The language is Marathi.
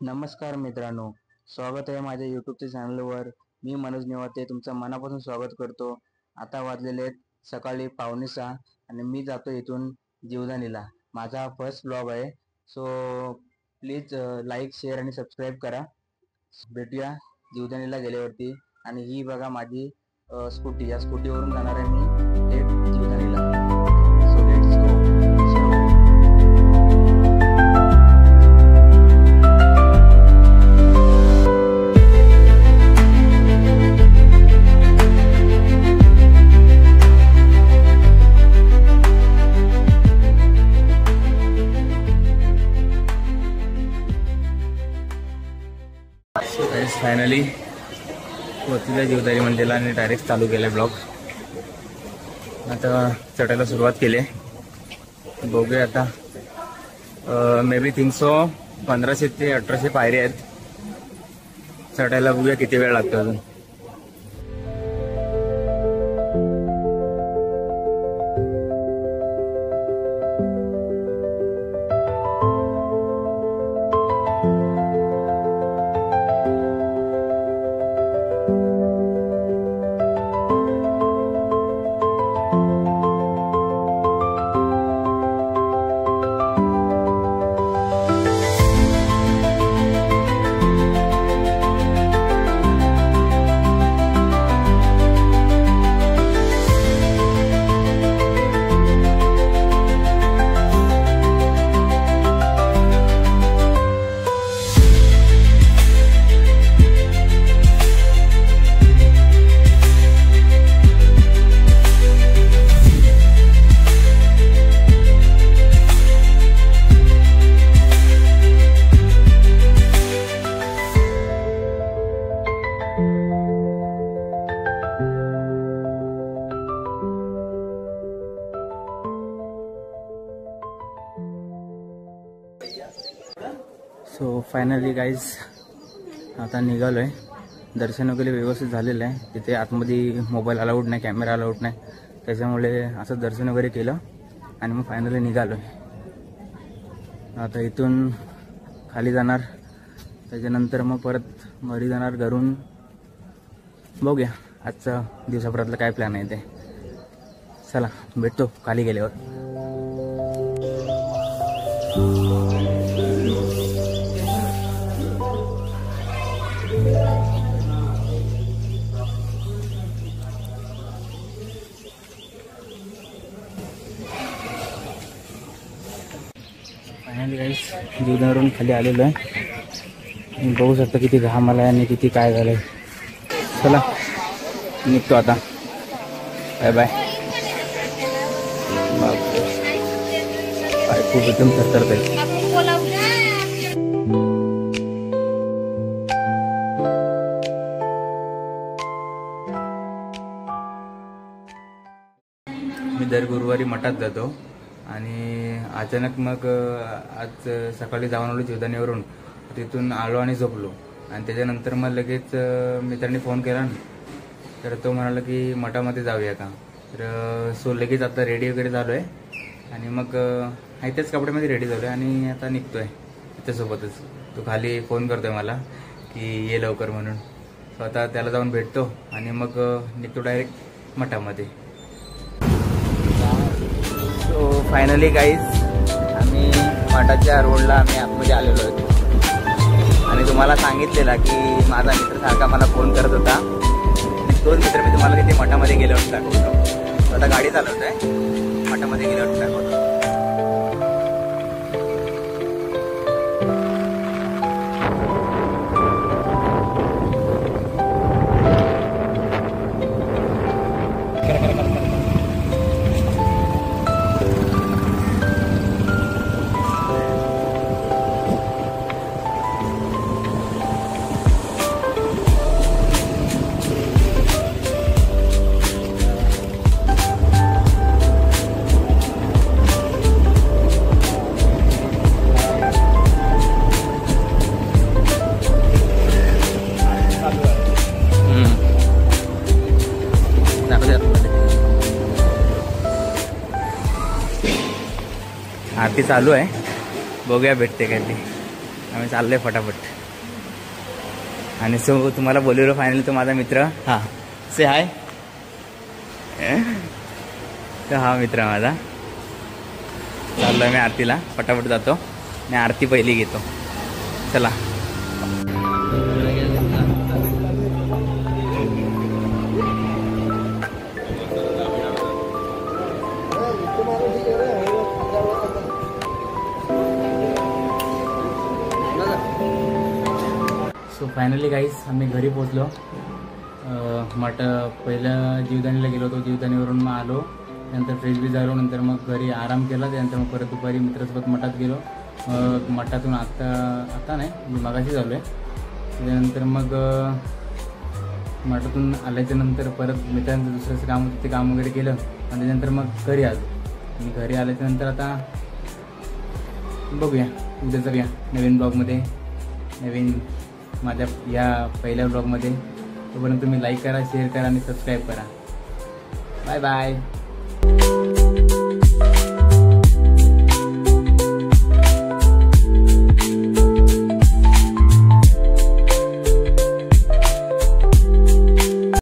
नमस्कार मित्रांनो, स्वागत आहे माझ्या यूट्यूबच्या चॅनलवर. मी मनोज नेवाते तुमचं मनापासून स्वागत करतो. आता वाजलेले आहेत सकाळी 5:45 आणि मी जातो इथून जीवदानीला. माझा हा फर्स्ट ब्लॉग आहे. सो प्लीज लाईक, शेअर आणि सबस्क्राईब करा. भेटूया जीवदानीला गेल्यावरती. आणि ही बघा माझी स्कूटी. या स्कूटीवरून जाणार आहे मी थेट जीवदानीला. So let's go. फायनली पोचल्या जीवदानी मंदिरला आणि डायरेक्ट चालू केलं ब्लॉग. आता चढायला सुरुवात केली. बघूया आता. मे बी 1500 ते 1800 पायऱ्या आहेत चढायला. बघूया किती वेळ लागतो अजून. सो फायनली गाईज आता निघालो आहे. दर्शन वगैरे व्यवस्थित झालेलं आहे. तिथे आतमध्ये मोबाईल अलाउड नाही, कॅमेरा अलाउड नाही, त्याच्यामुळे असं दर्शन वगैरे केलं आणि मग फायनली निघालो आहे. आता इथून खाली जाणार, त्याच्यानंतर मग परत घरी जाणार. घरून बघूया आजचा दिवसाभरातलं काय प्लॅन आहे ते. चला भेटतो खाली गेल्यावर. फायनली गाईस जीवदानीवरून खाली आलेलो आहे. बघू शकता किती घाम आला आणि किती काय झालंय. चला निघतो आता. Bye bye. पाय खूप एकदम थरथरत आहे. मी दर गुरुवारी मठात जातो आणि अचानक मग आज सकाळी जाऊन आलो जीवदानीवरून. तिथून आलो आणि झोपलो आणि त्याच्यानंतर मग लगेच मित्रांनी फोन केला ना, तर तो म्हणाला की मठामध्ये जाऊया का. तर सो लगेच आता रेडी वगैरे झालो आहे आणि मग त्याच कपड्यामध्ये रेडी झालो आहे आणि आता निघतो आहे त्याच्यासोबतच. तो खाली फोन करतो आहे मला की ये लवकर म्हणून. सो आता त्याला जाऊन भेटतो आणि मग निघतो डायरेक्ट मठामध्ये. सो फायनली गाईज आम्ही मठाच्या रोडला आतमध्ये आलेलो होतो आणि तुम्हाला सांगितलेला की माझा मित्र सारखा मला फोन करत होता. तोच मित्र मी तुम्हाला तिथे मठामध्ये गेल्यावर दाखवतो. आता गाडी चालवत आहे, मठामध्ये गेल्यावर दाखवतो. आरती चालू आहे, बघूया भेटते काय ते. आम्ही चाललोय फटाफट. आणि सो तुम्हाला बोलवलो फायनली तो माझा मित्र. हा से हाय. तर हा मित्र माझा. चाललोय मी आरतीला. फटाफट जातो आणि आरती पहिली घेतो. चला. सो फायनली गाईस आम्ही घरी पोचलो. पहिलं जीवदानीला गेलो होतो. जीवदानीवरून मग आलो. नंतर फ्रेश बी झालो. नंतर मग घरी आराम केला. त्यानंतर मग परत दुपारी मित्रासोबत मठात गेलो. मठातून आता नाही मगाशी झालो आहे. त्यानंतर मग मठातून आल्याच्यानंतर परत मित्रांचं दुसरं काम होतं ते काम वगैरे केलं. आणि त्यानंतर मग घरी आलो. आणि घरी आल्याच्यानंतर आता बघूया उद्या जाऊया नवीन ब्लॉगमध्ये, नवीन माझ्या या पहिल्या ब्लॉगमध्ये. तोपर्यंत तुम्ही लाईक करा, शेअर करा आणि सबस्क्राईब करा. Bye bye.